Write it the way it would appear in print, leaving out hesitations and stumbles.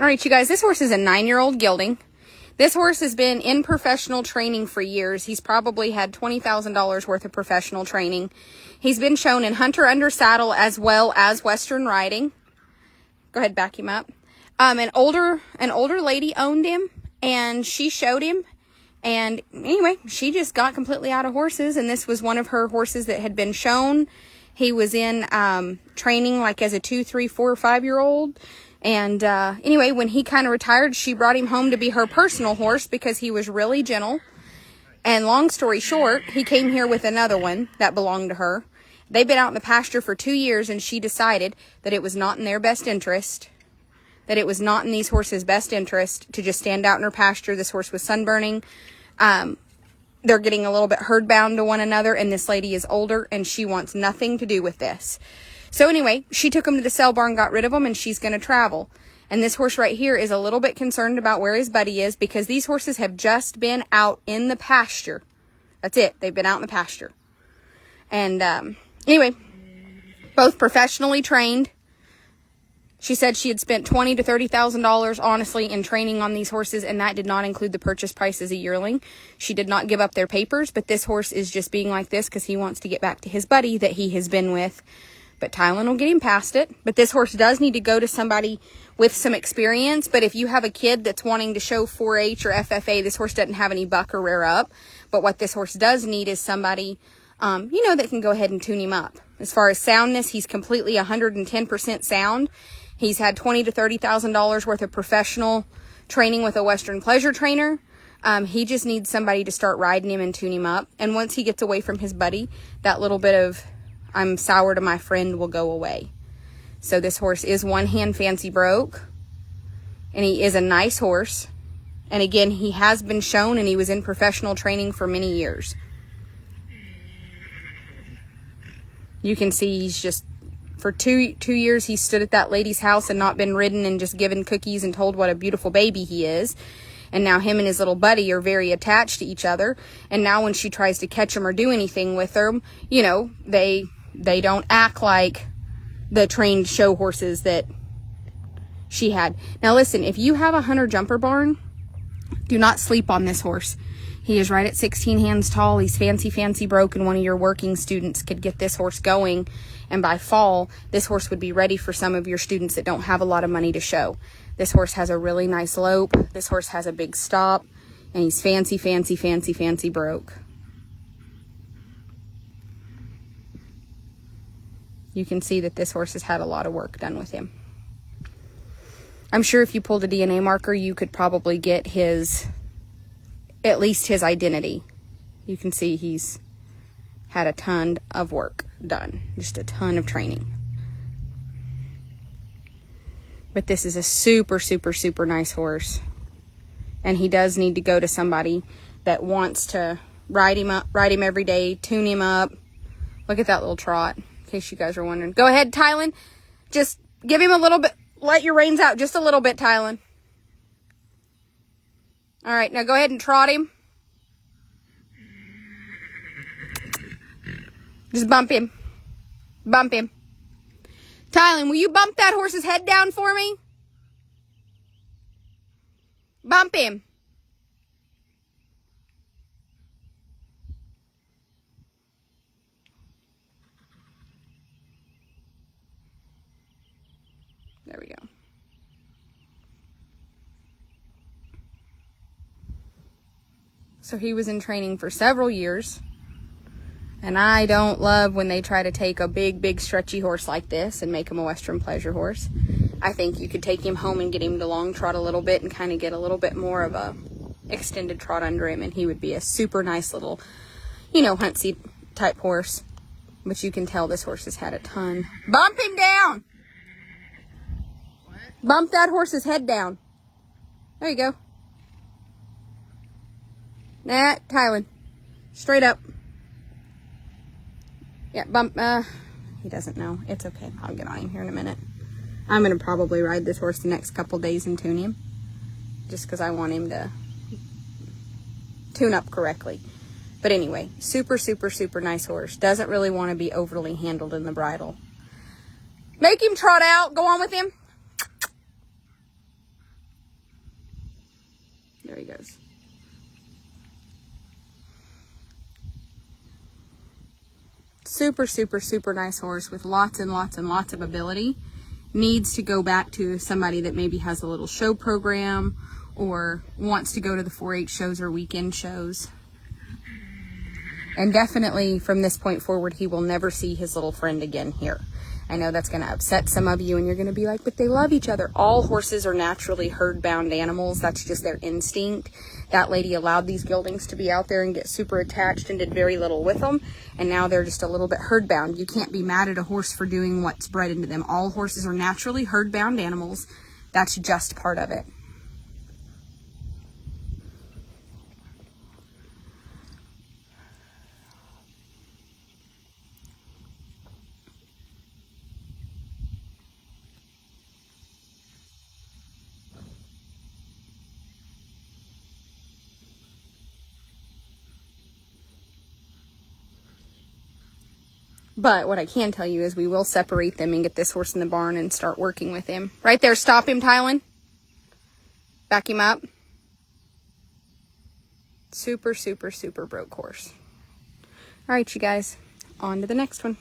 All right, you guys, this horse is a 9-year-old gelding. This horse has been in professional training for years. He's probably had $20,000 worth of professional training. He's been shown in hunter under saddle as well as Western riding. Go ahead, back him up. An older lady owned him, and she showed him. And anyway, she just got completely out of horses, and this was one of her horses that had been shown. He was in training like as a 2, 3, 4, 5-year-old. And anyway, when he kind of retired, she brought him home to be her personal horse because he was really gentle. And long story short, he came here with another one that belonged to her. They've been out in the pasture for 2 years, and she decided that it was not in their best interest, that it was not in these horses' best interest to just stand out in her pasture. This horse was sunburning. They're getting a little bit herd bound to one another, and this lady is older, and she wants nothing to do with this. So anyway, she took him to the sale barn, got rid of him, and she's going to travel. And this horse right here is a little bit concerned about where his buddy is because these horses have just been out in the pasture. That's it. They've been out in the pasture. And anyway, both professionally trained. She said she had spent $20,000 to $30,000, honestly, in training on these horses, and that did not include the purchase price as a yearling. She did not give up their papers, but this horse is just being like this because he wants to get back to his buddy that he has been with. But Tylen will get him past it. But this horse does need to go to somebody with some experience. But if you have a kid that's wanting to show 4-H or FFA, this horse doesn't have any buck or rear up. But what this horse does need is somebody, that can go ahead and tune him up. As far as soundness, he's completely 110% sound. He's had $20,000 to $30,000 worth of professional training with a Western pleasure trainer. He just needs somebody to start riding him and tune him up. And once he gets away from his buddy, that little bit of I'm sour to my friend will go away. So this horse is one hand fancy broke, and he is a nice horse. And again, he has been shown, and he was in professional training for many years. You can see he's just, for two years, he stood at that lady's house and not been ridden and just given cookies and told what a beautiful baby he is. And now him and his little buddy are very attached to each other. And now when she tries to catch him or do anything with him, they don't act like the trained show horses that she had. Now listen, if you have a hunter jumper barn, do not sleep on this horse. He is right at 16 hands tall. He's fancy broke, and one of your working students could get this horse going. And by fall, this horse would be ready for some of your students that don't have a lot of money to show. This horse has a really nice lope. This horse has a big stop, and he's fancy broke. You can see that this horse has had a lot of work done with him. I'm sure if you pulled a DNA marker, you could probably get at least his identity. You can see he's had a ton of work done, just a ton of training. But this is a super nice horse. And he does need to go to somebody that wants to ride him every day, tune him up. Look at that little trot. In case you guys are wondering. Go ahead, Tylen. Just give him a little bit. Let your reins out just a little bit, Tylen. All right, now go ahead and trot him. Just bump him. Bump him. Tylen, will you bump that horse's head down for me? Bump him. There we go. So he was in training for several years. And I don't love when they try to take a big stretchy horse like this and make him a Western pleasure horse. I think you could take him home and get him to long trot a little bit and kind of get a little bit more of a extended trot under him, and he would be a super nice little, hunt seat type horse. But you can tell this horse has had a ton. Bump him down! Bump that horse's head down. There you go. Nah, Tylen. Straight up. Yeah, bump. He doesn't know. It's okay. I'll get on him here in a minute. I'm going to probably ride this horse the next couple days and tune him. Just because I want him to tune up correctly. But anyway, super nice horse. Doesn't really want to be overly handled in the bridle. Make him trot out. Go on with him. There he goes. Super, super, super nice horse with lots and lots and lots of ability. Needs to go back to somebody that maybe has a little show program or wants to go to the 4-H shows or weekend shows. And definitely from this point forward, he will never see his little friend again here. I know that's going to upset some of you, and you're going to be like, but they love each other. All horses are naturally herd-bound animals. That's just their instinct. That lady allowed these geldings to be out there and get super attached and did very little with them, and now they're just a little bit herd-bound. You can't be mad at a horse for doing what's bred into them. All horses are naturally herd-bound animals. That's just part of it. But what I can tell you is we will separate them and get this horse in the barn and start working with him. Right there, stop him, Tylen. Back him up. Super, super, super broke horse. All right, you guys, on to the next one.